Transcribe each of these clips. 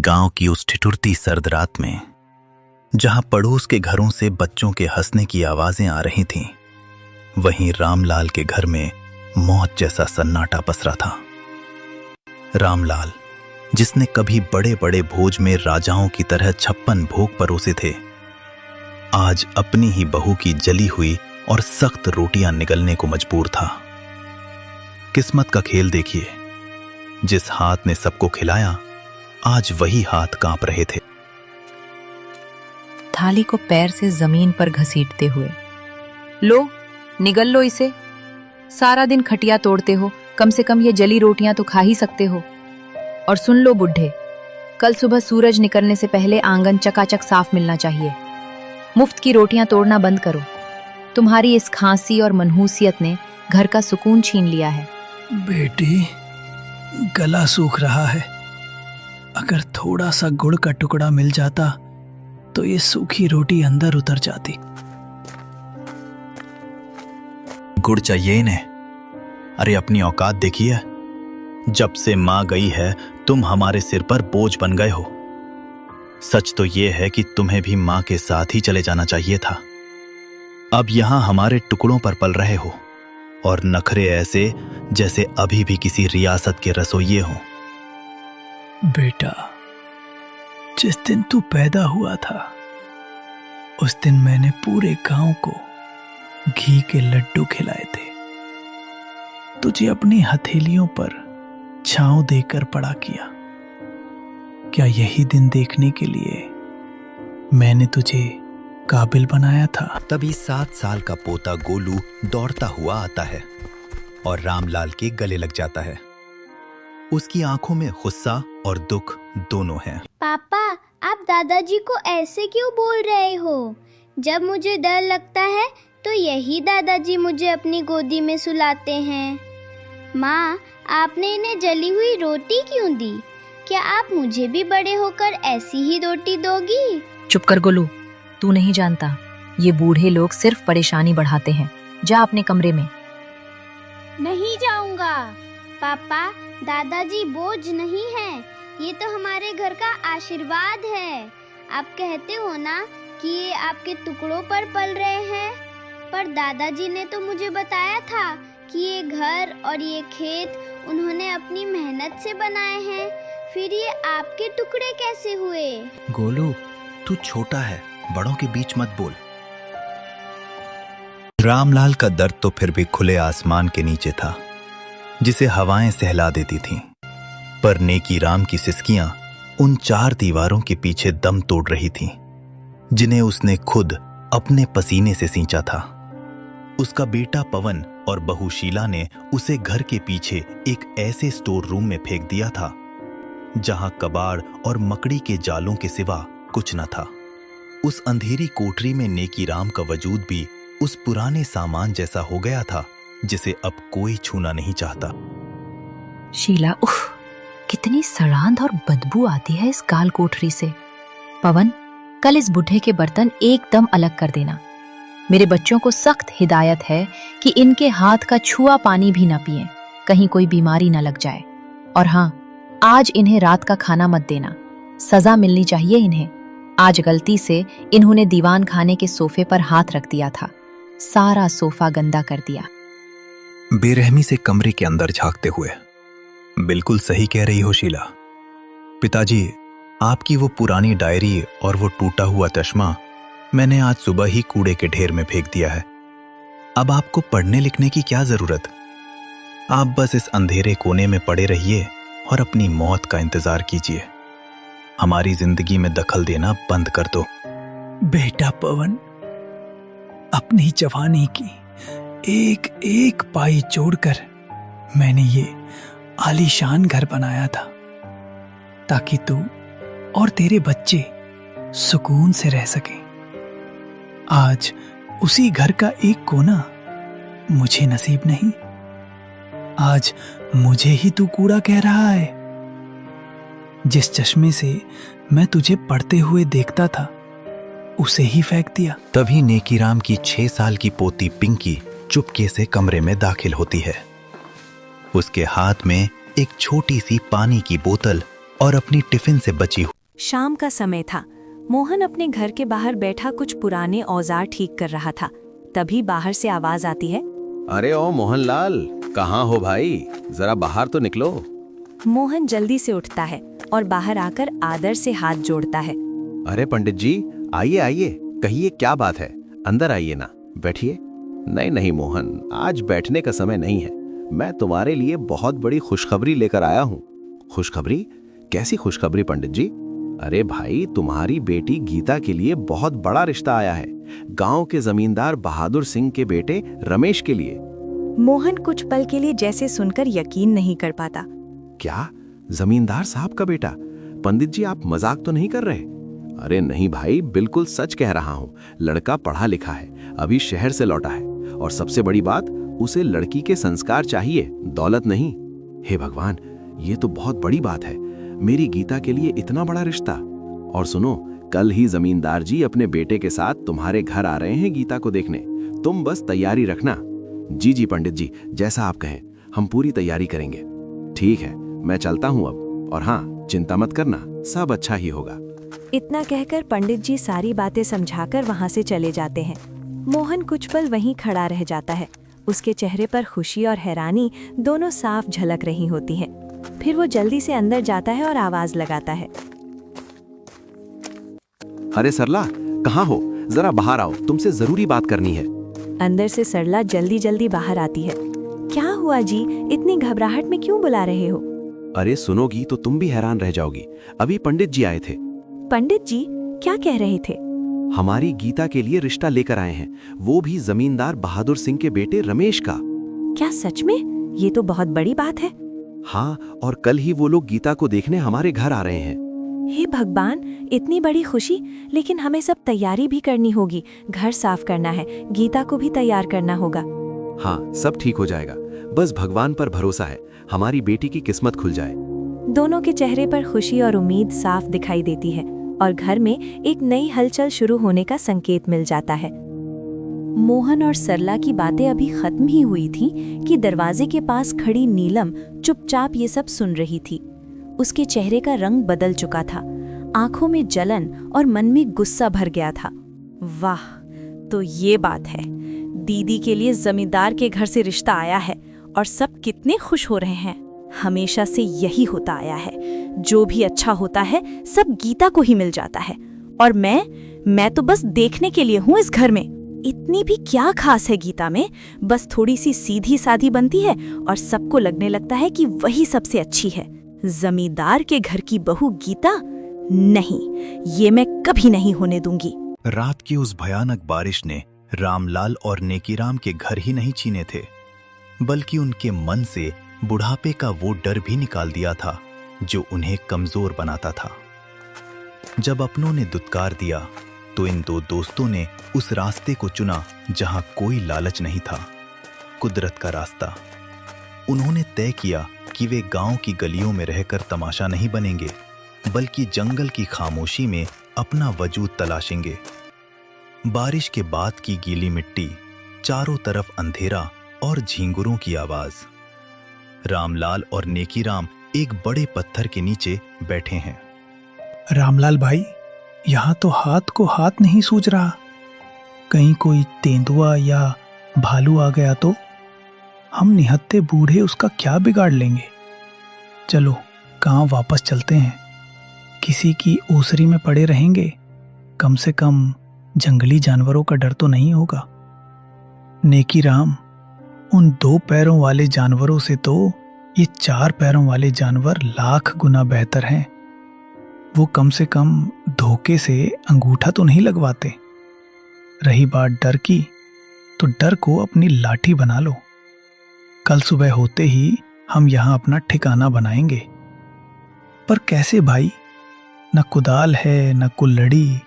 गांव की उस ठिठुरती सर्द रात में, जहां पड़ोस के घरों से बच्चों के हंसने की आवाजें आ रही थीं, वहीं रामलाल के घर में मौत जैसा सन्नाटा पसरा था। रामलाल, जिसने कभी बड़े बड़े भोज में राजाओं की तरह 56 भोग परोसे थे, आज अपनी ही बहू की जली हुई और सख्त रोटियां निगलने को मजबूर था। किस्मत का खेल देखिए, जिस हाथ ने सबको खिलाया, आज वही हाथ कांप रहे थे। थाली को पैर से जमीन पर घसीटते हुए, लो निगल लो इसे, सारा दिन खटिया तोड़ते हो, कम से कम ये जली रोटियां तो खा ही सकते हो। और सुन लो बुढ़े, कल सुबह सूरज निकलने से पहले आंगन चकाचक साफ मिलना चाहिए। मुफ्त की रोटियां तोड़ना बंद करो। तुम्हारी इस खांसी और मनहूसियत ने घर का सुकून छीन लिया है। बेटी, गला सूख रहा है। अगर थोड़ा सा गुड़ का टुकड़ा मिल जाता तो ये सूखी रोटी अंदर उतर जाती। गुड़ चाहिए इन्हें? अरे अपनी औकात देखिए। जब से मां गई है, तुम हमारे सिर पर बोझ बन गए हो। सच तो यह है कि तुम्हें भी मां के साथ ही चले जाना चाहिए था। अब यहां हमारे टुकड़ों पर पल रहे हो, और नखरे ऐसे जैसे अभी भी किसी रियासत के रसोइये हो। बेटा, जिस दिन तू पैदा हुआ था, उस दिन मैंने पूरे गांव को घी के लड्डू खिलाए थे। तुझे अपनी हथेलियों पर छांव देकर बड़ा किया। क्या यही दिन देखने के लिए मैंने तुझे काबिल बनाया था? तभी 7 साल का पोता गोलू दौड़ता हुआ आता है और रामलाल के गले लग जाता है। उसकी आंखों में गुस्सा और दुख दोनों हैं। पापा, आप दादाजी को ऐसे क्यों बोल रहे हो? जब मुझे डर लगता है तो यही दादाजी मुझे अपनी गोदी में सुलाते हैं। माँ, आपने इन्हें जली हुई रोटी क्यों दी? क्या आप मुझे भी बड़े होकर ऐसी ही रोटी दोगी? चुप कर गोलू, तू नहीं जानता, ये बूढ़े लोग सिर्फ परेशानी बढ़ाते हैं। जा अपने कमरे में। नहीं जाऊंगा। पापा, दादाजी बोझ नहीं है, ये तो हमारे घर का आशीर्वाद है। आप कहते हो ना कि ये आपके टुकड़ों पर पल रहे हैं, पर दादाजी ने तो मुझे बताया था कि ये घर और ये खेत उन्होंने अपनी मेहनत से बनाए हैं। फिर ये आपके टुकड़े कैसे हुए? गोलू, तू छोटा है, बड़ों के बीच मत बोल। रामलाल का दर्द तो फिर भी खुले आसमान के नीचे था, जिसे हवाएं सहला देती थीं। पर नेकी राम की सिसकियां उन 4 दीवारों के पीछे दम तोड़ रही थीं, जिन्हें उसने खुद अपने पसीने से सींचा था। उसका बेटा पवन और बहू शीला ने उसे घर के पीछे एक ऐसे स्टोर रूम में फेंक दिया था, जहां कबाड़ और मकड़ी के जालों के सिवा कुछ न था। उस अंधेरी कोठरी में नेकी राम का वजूद भी उस पुराने सामान जैसा हो गया था, जिसे अब कोई छूना नहीं चाहता। शीला, उफ, कितनी सड़ांध और बदबू आती है इस काल कोठरी से। पवन, कल इस बुढ़े के बर्तन एकदम अलग कर देना। मेरे बच्चों को सख्त हिदायत है कि इनके हाथ का छुआ पानी भी ना पिएं, कहीं कोई बीमारी ना लग जाए। और हाँ, आज इन्हें रात का खाना मत देना, सजा मिलनी चाहिए इन्हें। आज गलती से इन्होंने दीवान खाने के सोफे पर हाथ रख दिया था, सारा सोफा गंदा कर दिया। बेरहमी से कमरे के अंदर झांकते हुए, बिल्कुल सही कह रही हो शीला। पिताजी, आपकी वो पुरानी डायरी और वो टूटा हुआ चश्मा मैंने आज सुबह ही कूड़े के ढेर में फेंक दिया है। अब आपको पढ़ने लिखने की क्या जरूरत? आप बस इस अंधेरे कोने में पड़े रहिए और अपनी मौत का इंतजार कीजिए। हमारी जिंदगी में दखल देना बंद कर दो। बेटा पवन, अपनी जवानी की एक एक पाई जोड़कर मैंने ये आलीशान घर बनाया था, ताकि तू और तेरे बच्चे सुकून से रह सकें। आज उसी घर का एक कोना मुझे नसीब नहीं। आज मुझे ही तू कूड़ा कह रहा है। जिस चश्मे से मैं तुझे पढ़ते हुए देखता था, उसे ही फेंक दिया। तभी नेकीराम की 6 साल की पोती पिंकी चुपके से कमरे में दाखिल होती है। उसके हाथ में एक छोटी सी पानी की बोतल और अपनी टिफिन से बची शाम का समय था। मोहन अपने घर के बाहर बैठा कुछ पुराने औजार ठीक कर रहा था। तभी बाहर से आवाज आती है, अरे ओ मोहनलाल, कहाँ हो भाई? जरा बाहर तो निकलो। मोहन जल्दी से उठता है और बाहर आकर आदर से हाथ जोड़ता है। अरे पंडित जी, आइए आइए, कहिए क्या बात है? अंदर आइए ना, बैठिए। नहीं नहीं मोहन, आज बैठने का समय नहीं है। मैं तुम्हारे लिए बहुत बड़ी खुशखबरी लेकर आया हूँ। खुशखबरी? कैसी खुशखबरी पंडित जी? अरे भाई, तुम्हारी बेटी गीता के लिए बहुत बड़ा रिश्ता आया है, गांव के जमींदार बहादुर सिंह के बेटे रमेश के लिए। मोहन कुछ पल के लिए जैसे सुनकर यकीन नहीं कर पाता। क्या? जमींदार साहब का बेटा? पंडित जी, आप मजाक तो नहीं कर रहे? अरे नहीं भाई, बिल्कुल सच कह रहा हूँ। लड़का पढ़ा लिखा है, अभी शहर से लौटा है, और सबसे बड़ी बात, उसे लड़की के संस्कार चाहिए, दौलत नहीं। हे भगवान, ये तो बहुत बड़ी बात है। मेरी गीता के लिए इतना बड़ा रिश्ता। और सुनो, कल ही जमींदार जी अपने बेटे के साथ तुम्हारे घर आ रहे हैं गीता को देखने। तुम बस तैयारी रखना। जी जी पंडित जी, जैसा आप कहें, हम पूरी तैयारी करेंगे। ठीक है, मैं चलता हूँ अब। और हाँ, चिंता मत करना, सब अच्छा ही होगा। इतना कहकर पंडित जी सारी बातें समझाकर वहां से चले जाते हैं। मोहन कुछ पल वहीं खड़ा रह जाता है। उसके चेहरे पर खुशी और हैरानी दोनों साफ झलक रही होती हैं। फिर वो जल्दी से अंदर जाता है और आवाज लगाता है, अरे सरला, कहाँ हो? जरा बाहर आओ, तुमसे जरूरी बात करनी है। अंदर से सरला जल्दी जल्दी बाहर आती है। क्या हुआ जी, इतनी घबराहट में क्यों बुला रहे हो? अरे सुनोगी तो तुम भी हैरान रह जाओगी। अभी पंडित जी आए थे। पंडित जी क्या कह रहे थे? हमारी गीता के लिए रिश्ता लेकर आए हैं, वो भी जमींदार बहादुर सिंह के बेटे रमेश का। क्या सच में? ये तो बहुत बड़ी बात है। हाँ, और कल ही वो लोग गीता को देखने हमारे घर आ रहे हैं। हे भगवान, इतनी बड़ी खुशी, लेकिन हमें सब तैयारी भी करनी होगी। घर साफ करना है, गीता को भी तैयार करना होगा। हाँ, सब ठीक हो जाएगा, बस भगवान पर भरोसा है, हमारी बेटी की किस्मत खुल जाए। दोनों के चेहरे पर खुशी और उम्मीद साफ दिखाई देती है और घर में एक नई हलचल शुरू होने का संकेत मिल जाता है। मोहन और सरला की बातें अभी खत्म ही हुई थी कि दरवाजे के पास खड़ी नीलम चुपचाप ये सब सुन रही थी। उसके चेहरे का रंग बदल चुका था, आंखों में जलन और मन में गुस्सा भर गया था। वाह, तो ये बात है, दीदी के लिए जमींदार के घर से रिश्ता आया है और सब कितने खुश हो रहे हैं। हमेशा से यही होता आया है, जो भी अच्छा होता है सब गीता को ही मिल जाता है, और मैं तो बस देखने के लिए हूँ इस घर में। इतनी भी क्या खास है गीता में? बस थोड़ी सी सीधी साधी बनती है और सबको लगने लगता है कि वही सबसे अच्छी है। जमींदार के घर की बहू गीता? नहीं, ये मैं कभी नहीं होने दूंगी। रात की उस भयानक बारिश ने रामलाल और नेकीराम के घर ही नहीं छीने थे, बल्कि उनके मन से बुढ़ापे का वो डर भी निकाल दिया था जो उन्हें कमजोर बनाता था। जब अपनों ने दुत्कार दिया तो इन दो दोस्तों ने उस रास्ते को चुना जहां कोई लालच नहीं था, कुदरत का रास्ता। उन्होंने तय किया कि वे गांव की गलियों में रहकर तमाशा नहीं बनेंगे, बल्कि जंगल की खामोशी में अपना वजूद तलाशेंगे। बारिश के बाद की गीली मिट्टी, चारों तरफ अंधेरा और झींगुरों की आवाज। रामलाल और नेकीराम एक बड़े पत्थर के नीचे बैठे हैं। रामलाल भाई, यहाँ तो हाथ को हाथ नहीं सूझ रहा। कहीं कोई तेंदुआ या भालू आ गया तो हम निहत्ते बूढ़े उसका क्या बिगाड़ लेंगे। चलो गांव वापस चलते हैं, किसी की ओसरी में पड़े रहेंगे, कम से कम जंगली जानवरों का डर तो नहीं होगा। नेकीराम, उन 2 पैरों वाले जानवरों से तो ये 4 पैरों वाले जानवर लाख गुना बेहतर हैं। वो कम से कम धोखे से अंगूठा तो नहीं लगवाते। रही बात डर की, तो डर को अपनी लाठी बना लो। कल सुबह होते ही हम यहाँ अपना ठिकाना बनाएंगे। पर कैसे भाई? न कुदाल है, न कुल्लड़ी,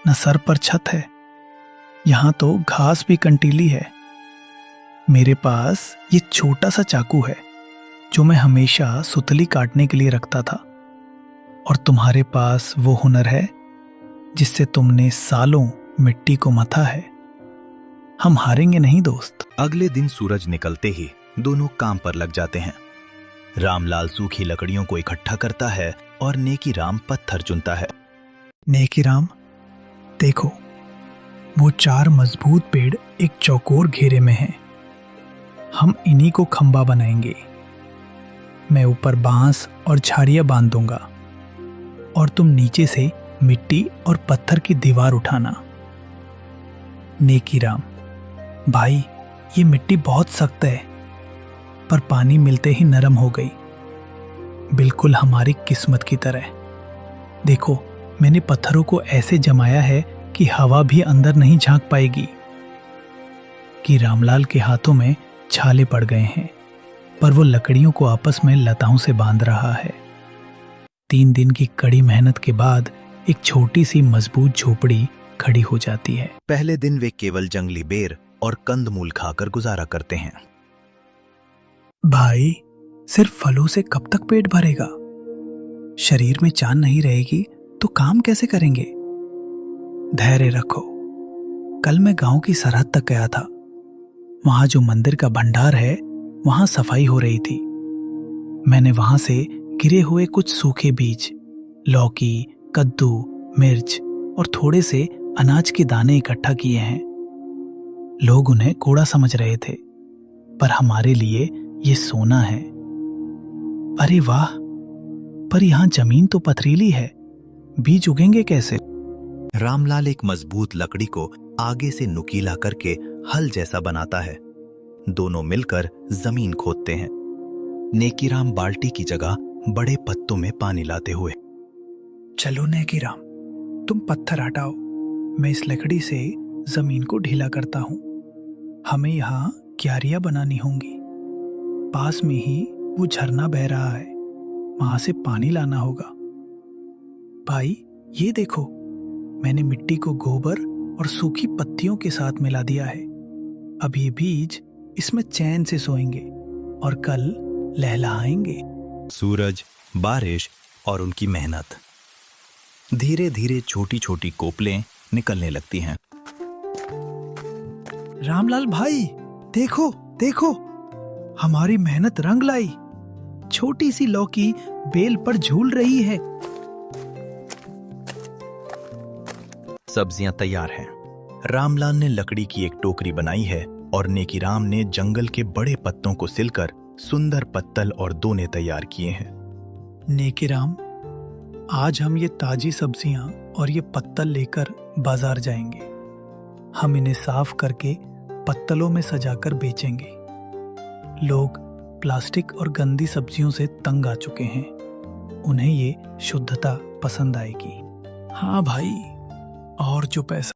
न सर पर छत है। यहाँ तो घास भी कंटीली है। मेरे पास ये छोटा सा चाकू है जो मैं हमेशा सुतली काटने के लिए रखता था, और तुम्हारे पास वो हुनर है जिससे तुमने सालों मिट्टी को मथा है। हम हारेंगे नहीं दोस्त। अगले दिन सूरज निकलते ही दोनों काम पर लग जाते हैं। रामलाल सूखी लकड़ियों को इकट्ठा करता है और नेकीराम पत्थर चुनता है। नेकीराम, देखो, वो 4 मजबूत पेड़ एक चौकोर घेरे में हैं। हम इन्हीं को खंबा बनाएंगे। मैं ऊपर बांस और झाड़ियां बांध दूंगा और तुम नीचे से मिट्टी और पत्थर की दीवार उठाना। नेकीराम, भाई, ये मिट्टी बहुत सख्त है, पर पानी मिलते ही नरम हो गई, बिल्कुल हमारी किस्मत की तरह। देखो, मैंने पत्थरों को ऐसे जमाया है कि हवा भी अंदर नहीं झांक पाएगी। कि रामलाल के हाथों में छाले पड़ गए हैं, पर वो लकड़ियों को आपस में लताओं से बांध रहा है। 3 दिन की कड़ी मेहनत के बाद एक छोटी सी मजबूत झोपड़ी खड़ी हो जाती है। पहले दिन वे केवल जंगली बेर और कंदमूल खाकर गुजारा करते हैं। भाई, सिर्फ फलों से कब तक पेट भरेगा? शरीर में जान नहीं रहेगी तो काम कैसे करेंगे? धैर्य रखो। कल मैं गांव की सरहद तक गया था। वहां जो मंदिर का भंडार है, वहां सफाई हो रही थी। मैंने वहां से गिरे हुए कुछ सूखे बीज, लौकी, कद्दू, मिर्च और थोड़े से अनाज के दाने इकट्ठा किए हैं। लोग उन्हें कूड़ा समझ रहे थे, पर हमारे लिए ये सोना है। अरे वाह, पर यहां जमीन तो पथरीली है, बीज उगेंगे कैसे? रामलाल एक मजबूत लकड़ी को आगे से नुकीला करके हल जैसा बनाता है। दोनों मिलकर जमीन खोदते हैं। नेकीराम बाल्टी की जगह बड़े पत्तों में पानी लाते हुए। चलो नेकीराम, तुम पत्थर हटाओ, मैं इस लकड़ी से जमीन को ढीला करता हूं। हमें यहाँ क्यारियां बनानी होंगी। पास में ही वो झरना बह रहा है, वहां से पानी लाना होगा। भाई, ये देखो, मैंने मिट्टी को गोबर और सूखी पत्तियों के साथ मिला दिया है। अब ये बीज इसमें चैन से सोएंगे और कल लहलहाएंगे। सूरज, बारिश और उनकी मेहनत। धीरे धीरे छोटी छोटी कोपलें निकलने लगती हैं। रामलाल भाई, देखो देखो, हमारी मेहनत रंग लाई। छोटी सी लौकी बेल पर झूल रही है। सब्जियां तैयार हैं। रामलाल ने लकड़ी की एक टोकरी बनाई है और नेकीराम ने जंगल के बड़े पत्तों को सिलकर सुंदर पत्तल और दोने तैयार किए हैं। नेकीराम, आज हम ये ताजी सब्जियां और ये पत्तल लेकर बाजार जाएंगे। हम इन्हें साफ करके पत्तलों में सजाकर बेचेंगे। लोग प्लास्टिक और गंदी सब्जियों से तंग आ चुके हैं, उन्हें ये शुद्धता पसंद आएगी। हाँ भाई, और जो पैसा